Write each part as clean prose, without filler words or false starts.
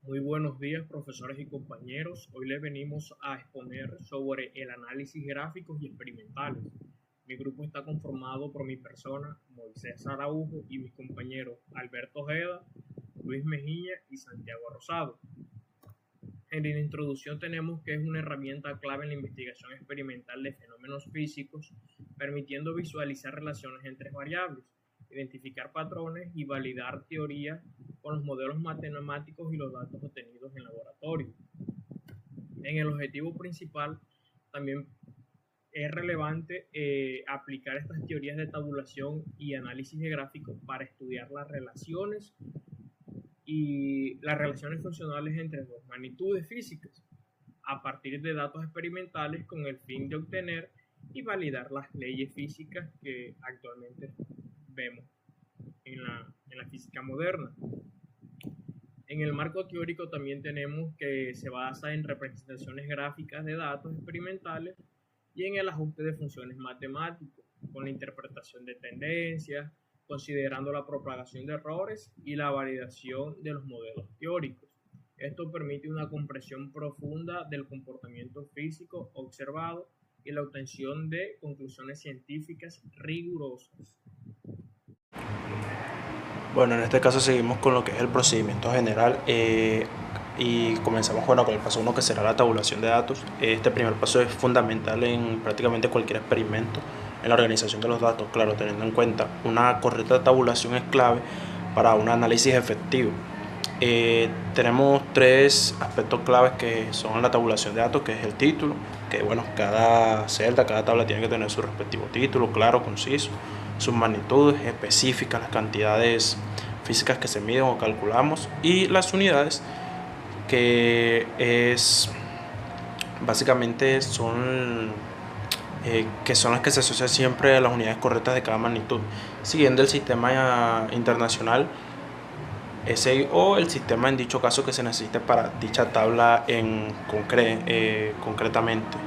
Muy buenos días, profesores y compañeros. Hoy les venimos a exponer sobre el análisis gráficos y experimentales. Mi grupo está conformado por mi persona, Moisés Araujo, y mis compañeros Alberto Ojeda, Luis Mejía y Santiago Rosado. En la introducción tenemos que es una herramienta clave en la investigación experimental de fenómenos físicos, permitiendo visualizar relaciones entre variables, identificar patrones y validar teorías con los modelos matemáticos y los datos obtenidos en laboratorio. En el objetivo principal también es relevante aplicar estas teorías de tabulación y análisis de gráficos para estudiar las relaciones funcionales entre dos magnitudes físicas a partir de datos experimentales con el fin de obtener y validar las leyes físicas que actualmente vemos en la física moderna. En el marco teórico también tenemos que se basa en representaciones gráficas de datos experimentales y en el ajuste de funciones matemáticas, con la interpretación de tendencias, considerando la propagación de errores y la validación de los modelos teóricos. Esto permite una comprensión profunda del comportamiento físico observado y la obtención de conclusiones científicas rigurosas. Bueno, en este caso seguimos con lo que es el procedimiento general y comenzamos con el paso 1, que será la tabulación de datos. Este primer paso es fundamental en prácticamente cualquier experimento en la organización de los datos, claro, teniendo en cuenta una correcta tabulación es clave para un análisis efectivo. Tenemos tres aspectos claves que son la tabulación de datos, que es el título, que bueno, cada celda, cada tabla tiene que tener su respectivo título, claro, conciso, sus magnitudes específicas, las cantidades físicas que se miden o calculamos, y las unidades, que es básicamente son las que se asocian siempre a las unidades correctas de cada magnitud, siguiendo el sistema internacional SI o el sistema en dicho caso que se necesite para dicha tabla concretamente.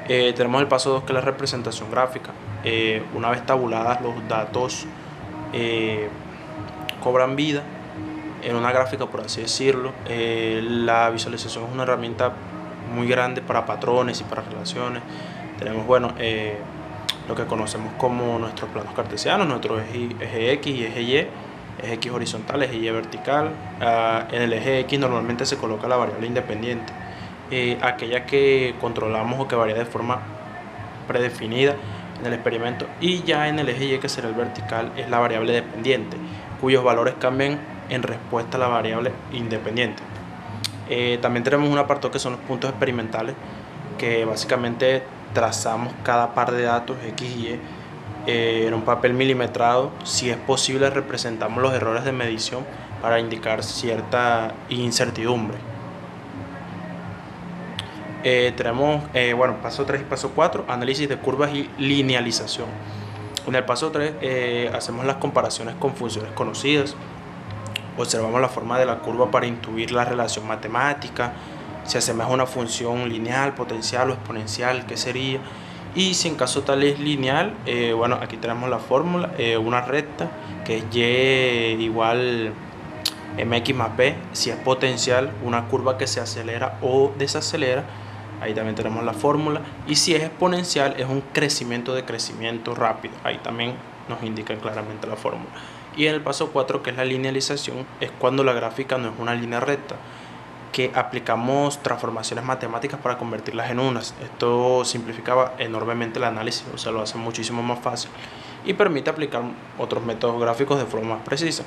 Tenemos el paso 2, que es la representación gráfica. Una vez tabuladas, los datos cobran vida en una gráfica, por así decirlo. La visualización es una herramienta muy grande para patrones y para relaciones. Tenemos lo que conocemos como nuestros planos cartesianos, nuestro eje X y eje Y, eje X horizontal, eje Y vertical. En el eje X normalmente se coloca la variable independiente, aquella que controlamos o que varía de forma predefinida en el experimento, y ya en el eje Y, que será el vertical, es la variable dependiente, cuyos valores cambian en respuesta a la variable independiente. También tenemos un apartado que son los puntos experimentales, que básicamente trazamos cada par de datos X y Y en un papel milimetrado. Si es posible, representamos los errores de medición para indicar cierta incertidumbre. Tenemos paso 3 y paso 4, análisis de curvas y linealización. En el paso 3 hacemos las comparaciones con funciones conocidas, observamos la forma de la curva para intuir la relación matemática, si asemeja a una función lineal, potencial o exponencial, qué sería, y si en caso tal es lineal, aquí tenemos la fórmula, una recta que es y igual mx más b. Si es potencial, una curva que se acelera o desacelera, ahí también tenemos la fórmula, y si es exponencial es un crecimiento de crecimiento rápido, ahí también nos indica claramente la fórmula. Y en el paso 4, que es la linealización, es cuando la gráfica no es una línea recta, que aplicamos transformaciones matemáticas para convertirlas en unas. Esto simplifica enormemente el análisis, o sea, lo hace muchísimo más fácil y permite aplicar otros métodos gráficos de forma más precisa.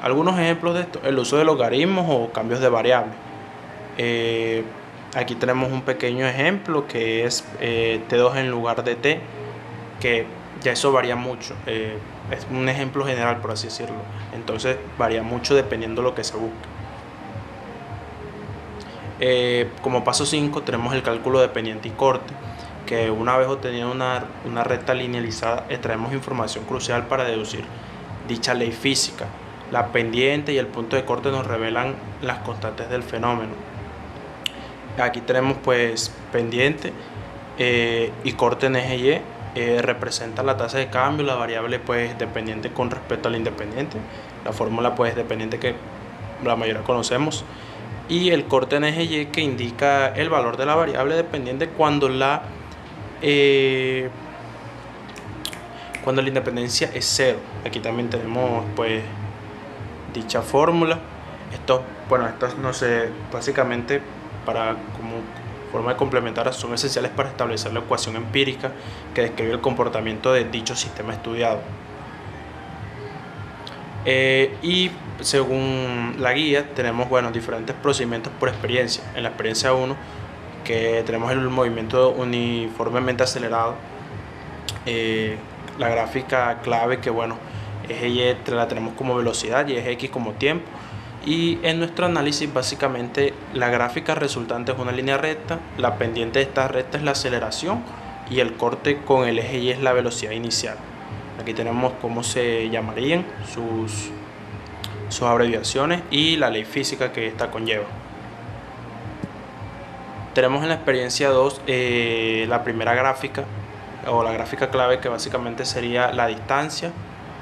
Algunos ejemplos de esto: el uso de logaritmos o cambios de variables. Aquí tenemos un pequeño ejemplo que es T2 en lugar de T, que ya eso varía mucho. Es un ejemplo general, por así decirlo, entonces varía mucho dependiendo de lo que se busque. Como paso 5 tenemos el cálculo de pendiente y corte, que una vez obtenida una recta linealizada, extraemos información crucial para deducir dicha ley física. La pendiente y el punto de corte nos revelan las constantes del fenómeno. Aquí tenemos pendiente y corte en eje Y, representa la tasa de cambio, la variable dependiente con respecto al independiente, la fórmula dependiente que la mayoría conocemos, y el corte en eje Y, que indica el valor de la variable dependiente cuando la independencia es cero. Aquí también tenemos pues dicha fórmula. Esto no sé, básicamente como forma de complementar son esenciales para establecer la ecuación empírica que describe el comportamiento de dicho sistema estudiado. Y según la guía tenemos diferentes procedimientos por experiencia. En la experiencia 1, que tenemos el movimiento uniformemente acelerado, la gráfica clave que eje Y la tenemos como velocidad y eje X como tiempo, y en nuestro análisis básicamente la gráfica resultante es una línea recta, la pendiente de esta recta es la aceleración y el corte con el eje Y es la velocidad inicial. Aquí tenemos cómo se llamarían sus abreviaciones y la ley física que esta conlleva. Tenemos en la experiencia 2 la primera gráfica o la gráfica clave, que básicamente sería la distancia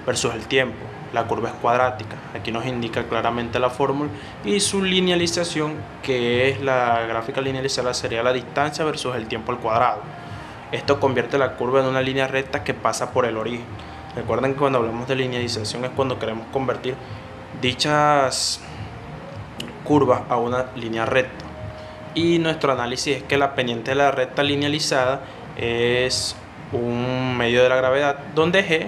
versus el tiempo. La curva es cuadrática, aquí nos indica claramente la fórmula, y su linealización, que es la gráfica linealizada, sería la distancia versus el tiempo al cuadrado. Esto convierte la curva en una línea recta que pasa por el origen. Recuerden que cuando hablamos de linealización es cuando queremos convertir dichas curvas a una línea recta. Y nuestro análisis es que la pendiente de la recta linealizada es un medio de la gravedad, donde G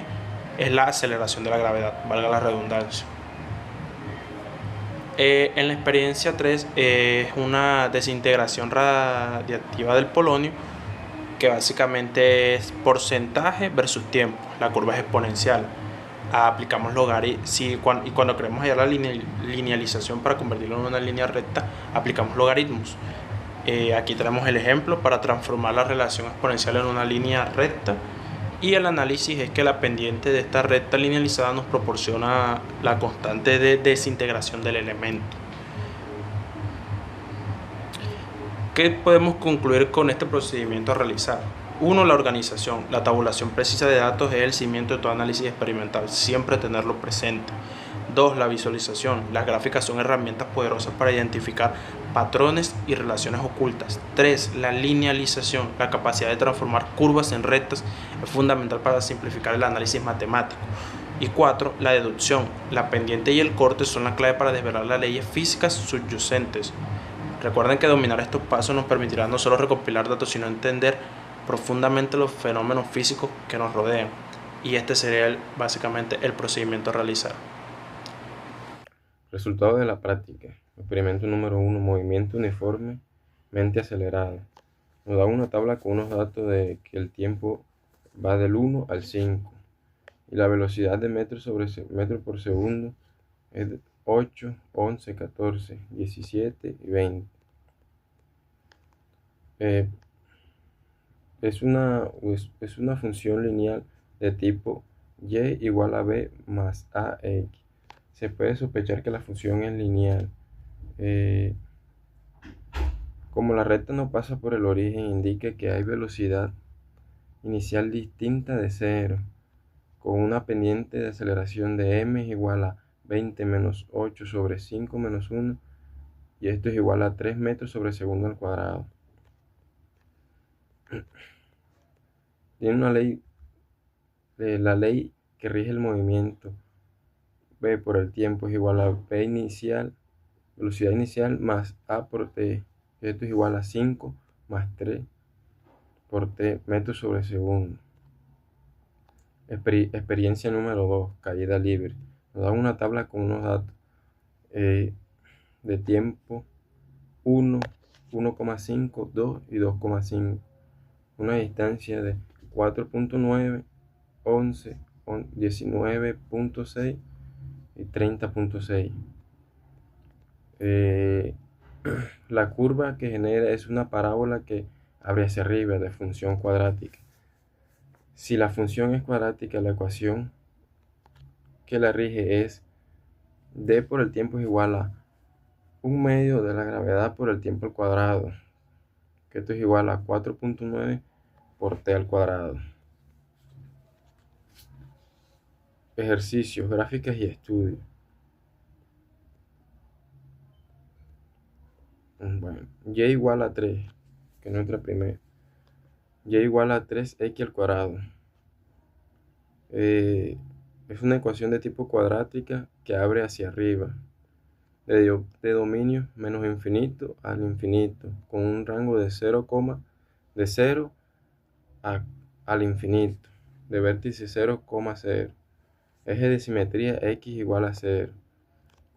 es la aceleración de la gravedad, valga la redundancia. En la experiencia 3 es una desintegración radiactiva del polonio, que básicamente es porcentaje versus tiempo. La curva es exponencial. Aplicamos logaritmos, y cuando queremos hallar la linealización para convertirlo en una línea recta, aplicamos logaritmos. Aquí tenemos el ejemplo para transformar la relación exponencial en una línea recta, y el análisis es que la pendiente de esta recta linealizada nos proporciona la constante de desintegración del elemento. ¿Qué podemos concluir con este procedimiento a realizar? 1. La organización. La tabulación precisa de datos es el cimiento de todo análisis experimental, siempre tenerlo presente. 2. La visualización. Las gráficas son herramientas poderosas para identificar patrones y relaciones ocultas. 3. La linealización. La capacidad de transformar curvas en rectas es fundamental para simplificar el análisis matemático. Y 4. La deducción. La pendiente y el corte son la clave para desvelar las leyes físicas subyacentes. Recuerden que dominar estos pasos nos permitirá no solo recopilar datos, sino entender profundamente los fenómenos físicos que nos rodean. Y este sería básicamente el procedimiento a realizar. Resultado de la práctica. Experimento número 1. Movimiento uniformemente acelerado. Nos da una tabla con unos datos de que el tiempo va del 1 al 5 y la velocidad de metro por segundo es 8, 11, 14, 17 y 20. Es una función lineal de tipo y igual a b más ax. Se puede sospechar que la función es lineal. Como la recta no pasa por el origen, indica que hay velocidad inicial distinta de 0, con una pendiente de aceleración de m es igual a 20 menos 8 sobre 5 menos 1, y esto es igual a 3 metros sobre segundo al cuadrado. Tiene una ley, la ley que rige el movimiento. B por el tiempo es igual a v inicial, velocidad inicial, más a por t. Esto es igual a 5 más 3 por t metros sobre segundo. Experiencia número 2, caída libre. Nos da una tabla con unos datos de tiempo 1, 1,5, 2 y 2,5. Una distancia de 4.9, 11, 19.6 y 30.6. La curva que genera es una parábola que abre hacia arriba de función cuadrática. Si la función es cuadrática, la ecuación que la rige es d por el tiempo es igual a 1 medio de la gravedad por el tiempo al cuadrado, que esto es igual a 4.9 por t al cuadrado. Ejercicios, gráficas y estudios. Bueno, y igual a 3, que es nuestra primera. Y igual a 3x al cuadrado. Es una ecuación de tipo cuadrática que abre hacia arriba, de dominio menos infinito al infinito, con un rango de 0, de 0 al infinito, de vértice 0,0. Eje de simetría x igual a 0,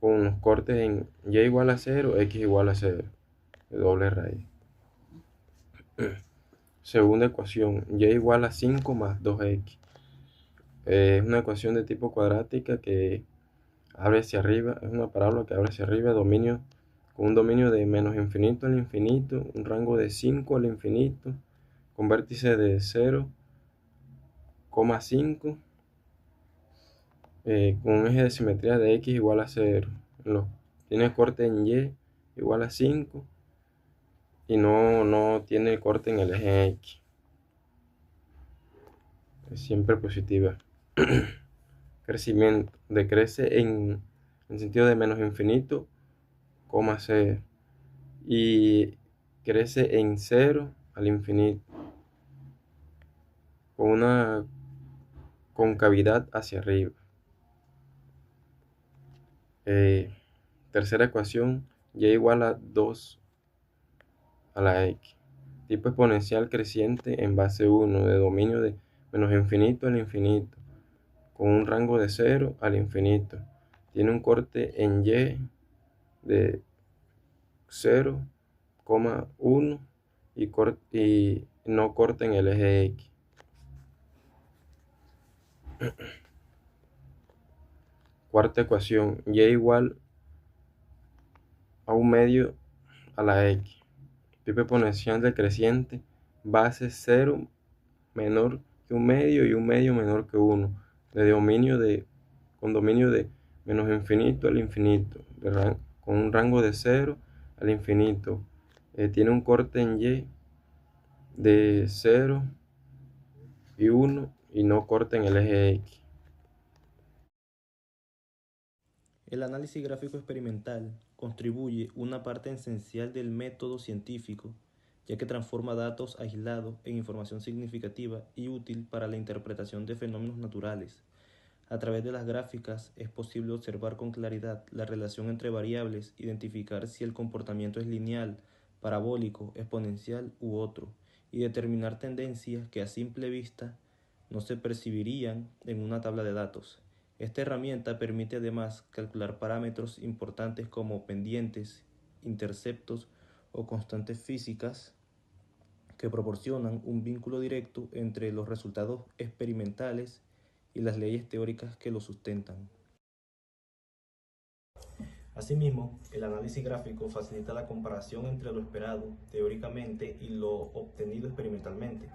con unos cortes en y igual a 0, x igual a 0, de doble raíz. Segunda ecuación, y igual a 5 más 2x. Es una ecuación de tipo cuadrática que abre hacia arriba, es una parábola que abre hacia arriba, con un dominio de menos infinito al infinito, un rango de 5 al infinito, con vértice de 0,5, con un eje de simetría de x igual a 0. Tiene corte en y igual a 5 y no tiene corte en el eje x. Es siempre positiva. Crecimiento, decrece en sentido de menos infinito, 0, y crece en 0 al infinito, con una concavidad hacia arriba. Tercera ecuación, y igual a 2 a la x. Tipo exponencial creciente en base 1, de dominio de menos infinito al infinito, con un rango de 0 al infinito. Tiene un corte en y de 0,1 y no corta en el eje x. Cuarta ecuación, y igual a 1/2 a la x. Tipo exponencial decreciente, base 0 menor que 1/2 y 1/2 menor que 1, con dominio de menos infinito al infinito, con un rango de 0 al infinito. Tiene un corte en y de 0 y 1 y no corta en el eje x. El análisis gráfico experimental contribuye una parte esencial del método científico, ya que transforma datos aislados en información significativa y útil para la interpretación de fenómenos naturales. A través de las gráficas es posible observar con claridad la relación entre variables, identificar si el comportamiento es lineal, parabólico, exponencial u otro, y determinar tendencias que a simple vista no se percibirían en una tabla de datos. Esta herramienta permite además calcular parámetros importantes como pendientes, interceptos o constantes físicas que proporcionan un vínculo directo entre los resultados experimentales y las leyes teóricas que lo sustentan. Asimismo, el análisis gráfico facilita la comparación entre lo esperado teóricamente y lo obtenido experimentalmente,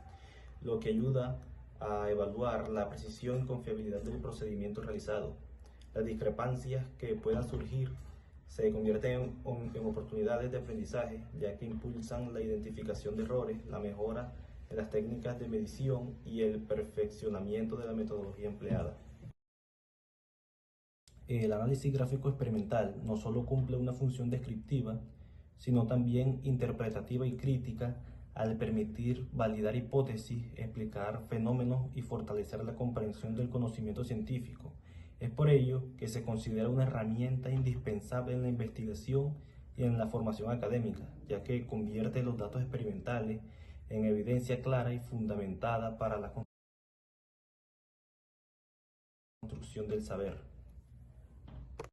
lo que ayuda a evaluar la precisión y confiabilidad del procedimiento realizado. Las discrepancias que puedan surgir se convierten en oportunidades de aprendizaje, ya que impulsan la identificación de errores, la mejora de las técnicas de medición y el perfeccionamiento de la metodología empleada. El análisis gráfico experimental no solo cumple una función descriptiva, sino también interpretativa y crítica al permitir validar hipótesis, explicar fenómenos y fortalecer la comprensión del conocimiento científico. Es por ello que se considera una herramienta indispensable en la investigación y en la formación académica, ya que convierte los datos experimentales en evidencia clara y fundamentada para la construcción del saber.